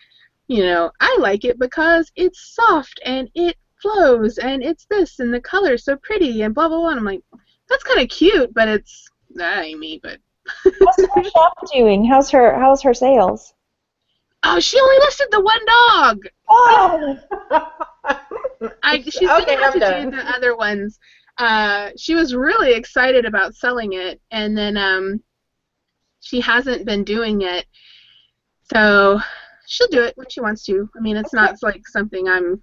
A: I like it because it's soft and it flows and it's this and the color's so pretty and blah blah blah. And I'm like, that's kind of cute, but that ain't me. But
B: How's her shop doing? How's her sales?
A: Oh, she only listed the one dog.
B: Oh.
A: She's
C: Okay,
A: gonna have
C: I'm
A: to
C: done.
A: do the other ones. She was really excited about selling it, and then she hasn't been doing it. So she'll do it when she wants to. I mean, it's not like something I'm,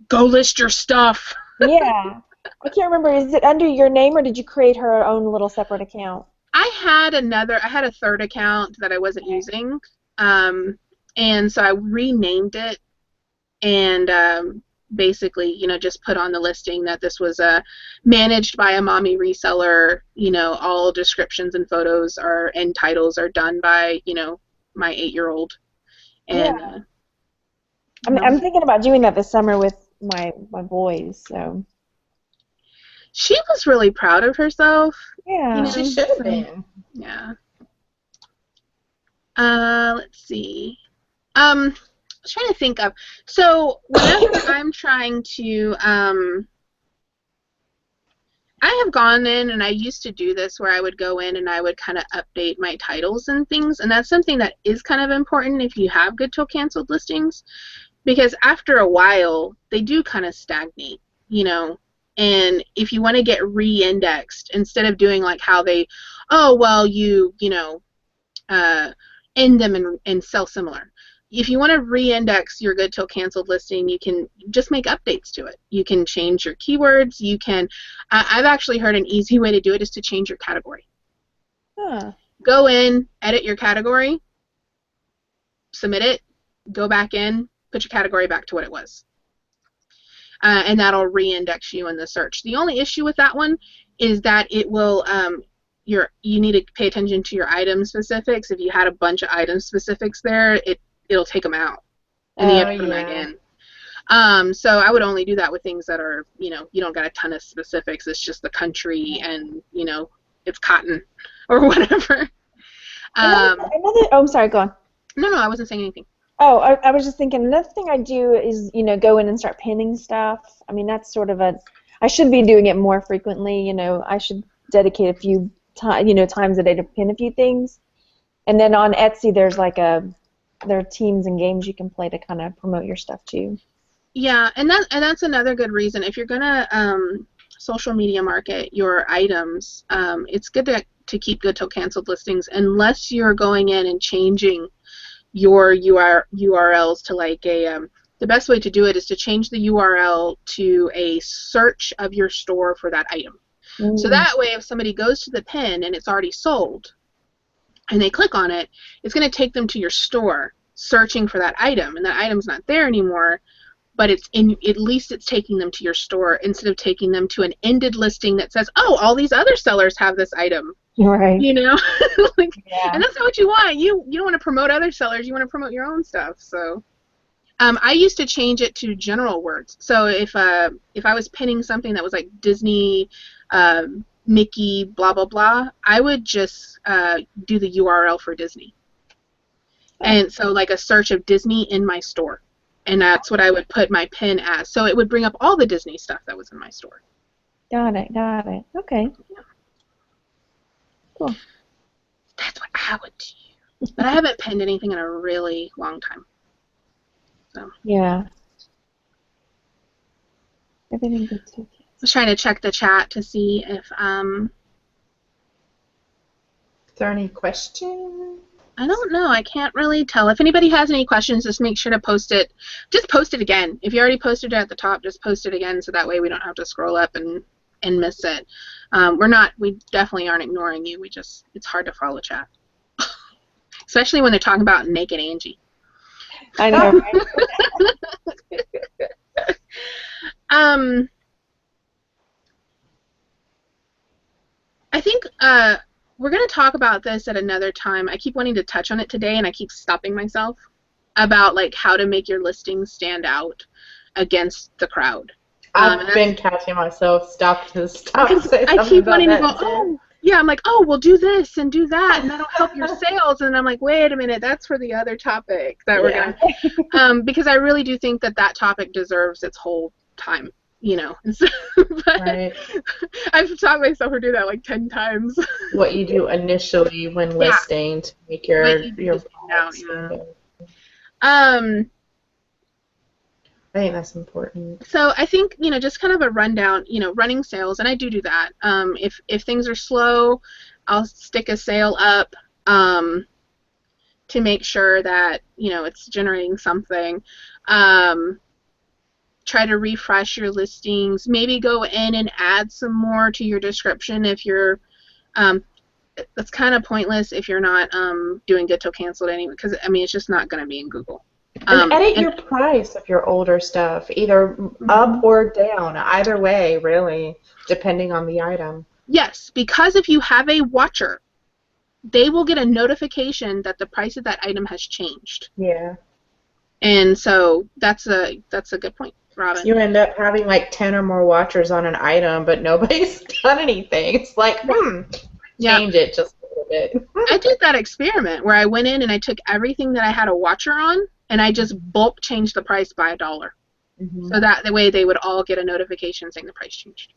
A: go list your stuff.
B: Yeah. I can't remember. Is it under your name, or did you create her own little separate account?
A: I had a third account that I wasn't using, and so I renamed it, and basically, just put on the listing that this was managed by a mommy reseller. All descriptions and photos and titles are done by, my 8-year-old. And
B: Yeah. I'm thinking about doing that this summer with my boys. So.
A: She was really proud of herself.
B: Yeah.
C: She should have been.
A: Yeah. Let's see. I was trying to think of. So whenever I'm trying to, I have gone in, and I used to do this where I would go in and I would kind of update my titles and things, and that's something that is kind of important if you have good till canceled listings, because after a while they do kind of stagnate, and if you want to get re-indexed, instead of doing like how they, end them and sell similar. If you want to re-index your good till canceled listing, you can just make updates to it. You can change your keywords. You can. I've actually heard an easy way to do it is to change your category.
B: Huh.
A: Go in, edit your category, submit it, go back in, put your category back to what it was, and that'll re-index you in the search. The only issue with that one is that it will. You need to pay attention to your item specifics. If you had a bunch of item specifics there, it'll take them out, and you have to put them back in. So I would only do that with things that are, you don't got a ton of specifics. It's just the country and, it's cotton or whatever.
B: I'm sorry, go on.
A: No, I wasn't saying anything.
B: Oh, I was just thinking another thing I do is, go in and start pinning stuff. I mean, that's sort of I should be doing it more frequently. I should dedicate a few times a day to pin a few things. And then on Etsy, there's there are teams and games you can play to kind of promote your stuff too.
A: Yeah, and that's another good reason. If you're gonna social media market your items, it's good to keep good till canceled listings, unless you're going in and changing your URLs to the best way to do it is to change the URL to a search of your store for that item. Mm. So that way, if somebody goes to the pin and it's already sold, and they click on it, it's going to take them to your store searching for that item, and that item's not there anymore, but at least it's taking them to your store instead of taking them to an ended listing that says, oh, all these other sellers have this item.
B: Right.
A: Yeah.
B: And
A: that's not what you want. You don't want to promote other sellers. You want to promote your own stuff. So I used to change it to general words. So if I was pinning something that was like Disney, Mickey, blah, blah, blah, I would just do the URL for Disney. And so like a search of Disney in my store. And that's what I would put my pin as. So it would bring up all the Disney stuff that was in my store.
B: Got it. Okay.
A: Yeah.
B: Cool.
A: That's what I would do. But I haven't pinned anything in a really long time. So.
B: Yeah. Everything good too.
A: I was trying to check the chat to see if
C: Is there any questions?
A: I don't know. I can't really tell. If anybody has any questions, just make sure to post it. Just post it again. If you already posted it at the top, just post it again so that way we don't have to scroll up and miss it. We definitely aren't ignoring you. It's hard to follow chat. Especially when they're talking about naked Angie.
B: I know, right?
A: I think we're going to talk about this at another time. I keep wanting to touch on it today, and I keep stopping myself about how to make your listings stand out against the crowd.
C: I've been catching myself stop to say something
A: I keep wanting to
C: about
A: go,
C: that, too.
A: yeah, I'm like, oh, we'll do this and do that, and that'll help your sales. And I'm like, wait a minute, that's for the other topic that we're going to, because I really do think that topic deserves its whole time. you know. But
C: Right.
A: I've taught myself to do that like 10 times.
C: What you do initially when
A: Yeah.
C: listing to make
A: What
C: your
A: you do stand out,
C: stand
A: yeah.
C: out. I think that's important.
A: So I think, you know, just kind of a rundown, you know, running sales, and I do that. If things are slow, I'll stick a sale up to make sure that, you know, it's generating something. Try to refresh your listings. Maybe go in and add some more to your description if you're, that's kind of pointless if you're not doing good till canceled anyway, because, I mean, it's just not going to be in Google.
C: And edit your price of your older stuff, either up or down, either way, really, depending on the item.
A: Yes, because if you have a watcher, they will get a notification that the price of that item has changed.
C: Yeah.
A: And so that's a good point, Robin.
C: You end up having like 10 or more watchers on an item, but nobody's done anything. It's like, change it just a little bit.
A: I did that experiment where I went in and I took everything that I had a watcher on, and I just bulk changed the price by $1. So that the way they would all get a notification saying the price changed.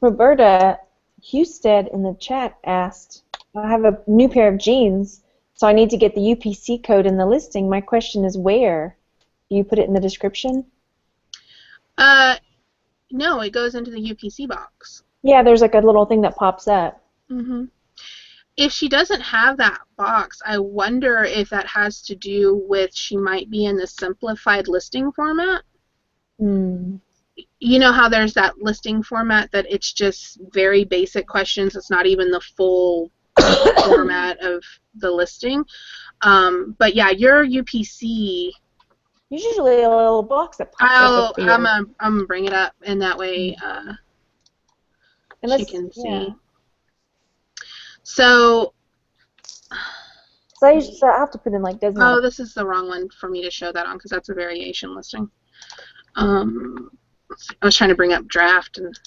B: Roberta Husted in the chat asked, I have a new pair of jeans, so I need to get the UPC code in the listing. My question is where? Do you put it in the description?
A: No, it goes into the UPC box.
B: Yeah, there's like a little thing that pops up.
A: If she doesn't have that box, I wonder if that has to do with she might be in the simplified listing format. You know how there's that listing format that it's just very basic questions. It's not even the full format of the listing. But yeah, your UPC.
B: There's usually a little box that pops up.
A: I'm gonna bring it up, and that way she can see.
B: Yeah.
A: So
B: I have to put in like doesn't.
A: Oh, this is the wrong one for me to show that on because that's a variation listing. I was trying to bring up draft and.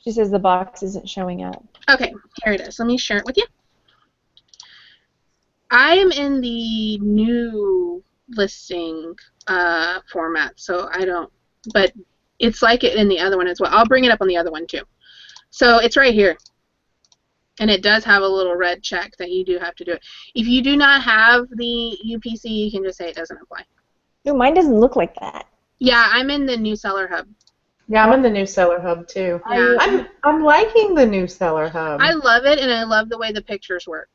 B: She says the box isn't showing up.
A: Okay, here it is. Let me share it with you. I am in the new listing format, so I don't, but it's like it in the other one as well. I'll bring it up on the other one too. So it's right here. And it does have a little red check that you do have to do it. If you do not have the UPC, you can just say it doesn't apply.
B: No, mine doesn't look like that.
A: Yeah, I'm in the new seller hub.
C: Yeah, I'm in the new seller hub too.
A: Yeah.
C: I'm liking the new seller hub.
A: I love it, and I love the way the pictures work.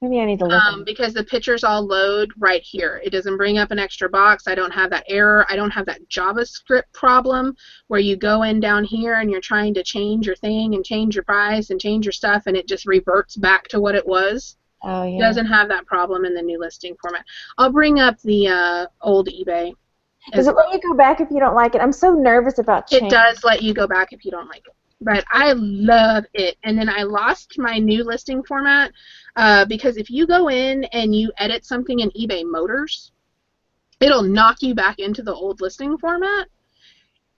B: Maybe I need to look.
A: Because the pictures all load right here. It doesn't bring up an extra box. I don't have that error. I don't have that JavaScript problem where you go in down here and you're trying to change your thing and change your price and change your stuff, and it just reverts back to what it was.
B: Oh, yeah.
A: It doesn't have that problem in the new listing format. I'll bring up the old eBay.
B: Does it let you go back if you don't like it? I'm so nervous about change.
A: It does let you go back if you don't like it. But I love it. And then I lost my new listing format because if you go in and you edit something in eBay Motors, it'll knock you back into the old listing format.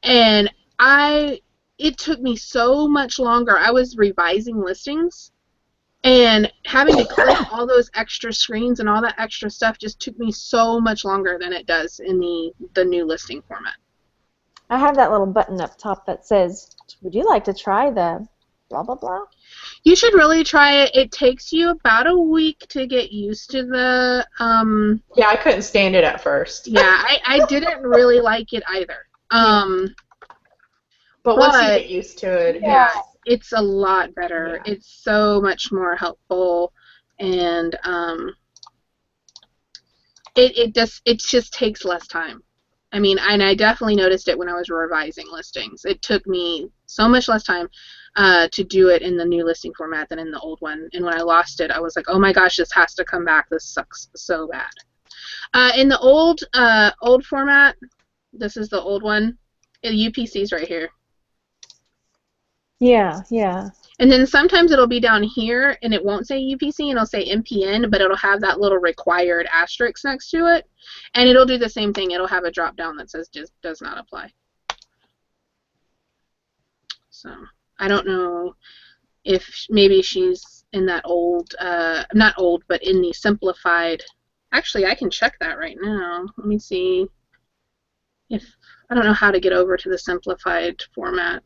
A: And it took me so much longer. I was revising listings, and having to click all those extra screens and all that extra stuff just took me so much longer than it does in the new listing format.
B: I have that little button up top that says, would you like to try the blah, blah, blah?
A: You should really try it. It takes you about a week to get used to the...
C: Yeah, I couldn't stand it at first.
A: Yeah, I didn't really like it either.
C: But once you get used to it,
A: yeah, it's a lot better. Yeah. It's so much more helpful, and it just takes less time. I mean, and I definitely noticed it when I was revising listings. It took me so much less time to do it in the new listing format than in the old one. And when I lost it, I was like, oh my gosh, this has to come back. This sucks so bad. In the old format, this is the old one. The UPC's right here.
B: Yeah, yeah.
A: And then sometimes it'll be down here, and it won't say UPC, and it'll say MPN, but it'll have that little required asterisk next to it. And it'll do the same thing. It'll have a drop down that says just does not apply. So I don't know if maybe she's in that old, not old, but in the simplified Actually, I can check that right now. Let me see if I don't know how to get over to the simplified format.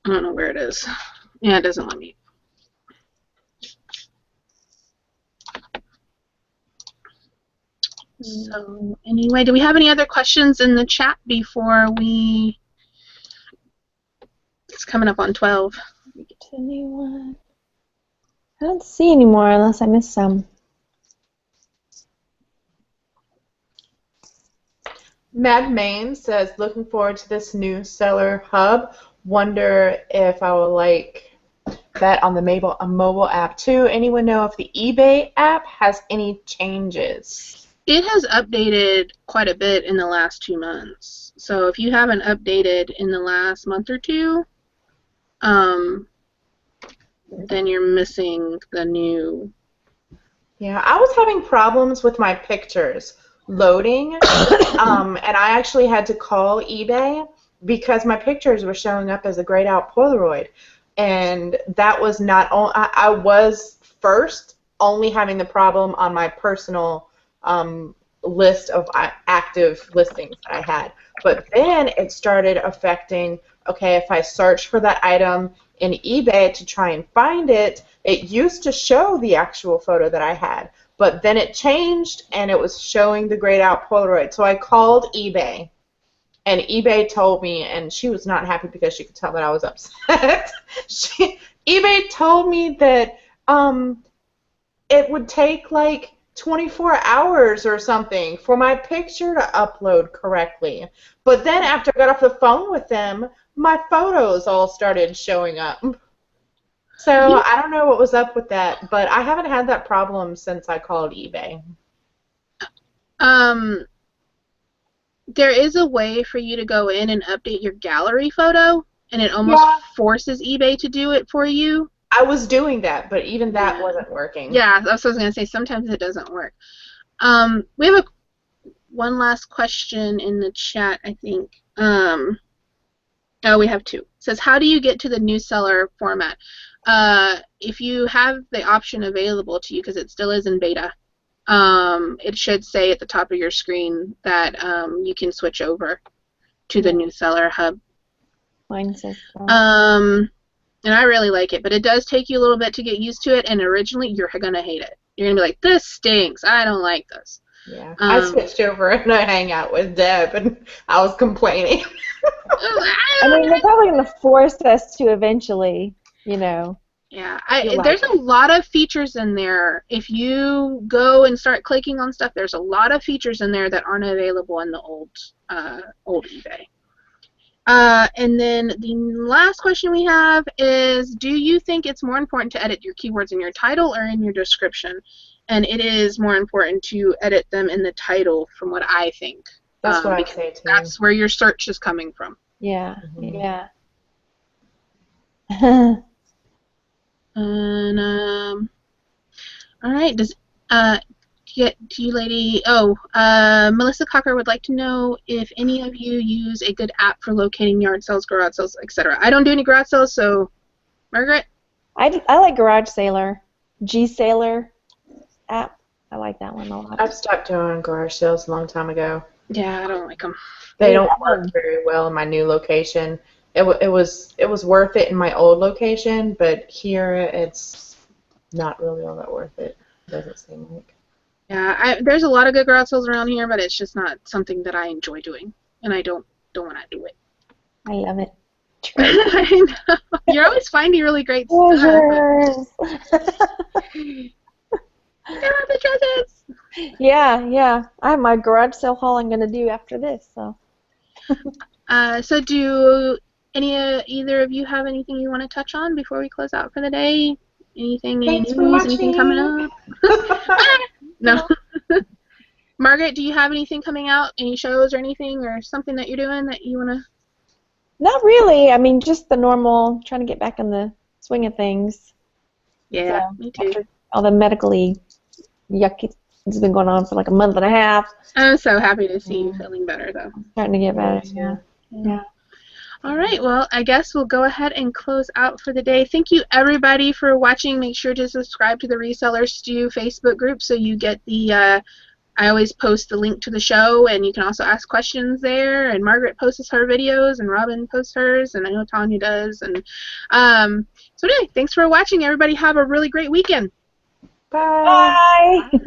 A: I don't know where it is. Yeah, it doesn't let me. So anyway, do we have any other questions in the chat before we? It's coming up on 12.
B: Let me get to the new one. I don't see any more unless I missed some.
C: Mad Main says, looking forward to this new seller hub. Wonder if I will like that on the mobile app too. Anyone know if the eBay app has any changes?
A: It has updated quite a bit in the last 2 months. So if you haven't updated in the last month or two, then you're missing the new.
C: Yeah, I was having problems with my pictures loading, and I actually had to call eBay because my pictures were showing up as a grayed out Polaroid, and that was not only I was first only having the problem on my personal list of active listings that I had, but then it started affecting. Okay, if I search for that item in eBay to try and find it, it used to show the actual photo that I had, but then it changed and it was showing the grayed out Polaroid. So I called eBay, and eBay told me, and she was not happy because she could tell that I was upset. eBay told me that it would take like 24 hours or something for my picture to upload correctly. But then after I got off the phone with them, my photos all started showing up. So I don't know what was up with that, but I haven't had that problem since I called eBay.
A: There is a way for you to go in and update your gallery photo, and it almost forces eBay to do it for you.
C: I was doing that, but even that wasn't working.
A: Yeah, that's what I was going to say. Sometimes it doesn't work. We have one last question in the chat, I think. Oh, we have two. It says, how do you get to the new seller format? If you have the option available to you, because it still is in beta, it should say at the top of your screen that you can switch over to the new seller hub.
B: Mine says so.
A: And I really like it, but it does take you a little bit to get used to it, and originally you're going to hate it. You're going to be like, this stinks. I don't like this.
C: Yeah, I switched over and I hang out with Deb, and I was complaining.
B: I mean, they're probably going to force us to eventually, you know.
A: Yeah, there's a lot of features in there. If you go and start clicking on stuff, there's a lot of features in there that aren't available in the old eBay. And then the last question we have is, do you think it's more important to edit your keywords in your title or in your description? And it is more important to edit them in the title, from what I think.
C: That's what I say too.
A: That's where your search is coming from.
B: Yeah, yeah.
A: And all right. Does you lady? Oh, Melissa Cocker would like to know if any of you use a good app for locating yard sales, garage sales, etc. I don't do any garage sales, so Margaret.
B: I like Garage Sailor, G-Sailor app. I like that one a lot.
C: I've stopped doing garage sales a long time ago.
A: Yeah, I don't like them.
C: They don't work very well in my new location. It was worth it in my old location, but here it's not really all that worth it. Doesn't seem like.
A: Yeah, there's a lot of good garage sales around here, but it's just not something that I enjoy doing, and I don't want to do it.
B: I love it.
A: I know. You're always finding really great stuff. The treasures.
B: Yeah. I have my garage sale haul I'm gonna do after this. So.
A: So do either of you have anything you want to touch on before we close out for the day? Anything? Any news? Anything coming up? No. Margaret, do you have anything coming out? Any shows or anything, or something that you're doing that you want to?
B: Not really. I mean, just the normal, trying to get back in the swing of things.
A: Yeah, me too.
B: All the medically yucky has been going on for like a month and a half.
A: I'm so happy to see you feeling better, though.
B: Starting to get better. Yeah.
A: All right, well, I guess we'll go ahead and close out for the day. Thank you, everybody, for watching. Make sure to subscribe to the Reseller Stew Facebook group so you get the, I always post the link to the show, and you can also ask questions there, and Margaret posts her videos, and Robin posts hers, and I know Tonya does. And so anyway, thanks for watching, everybody. Have a really great weekend.
C: Bye.
B: Bye.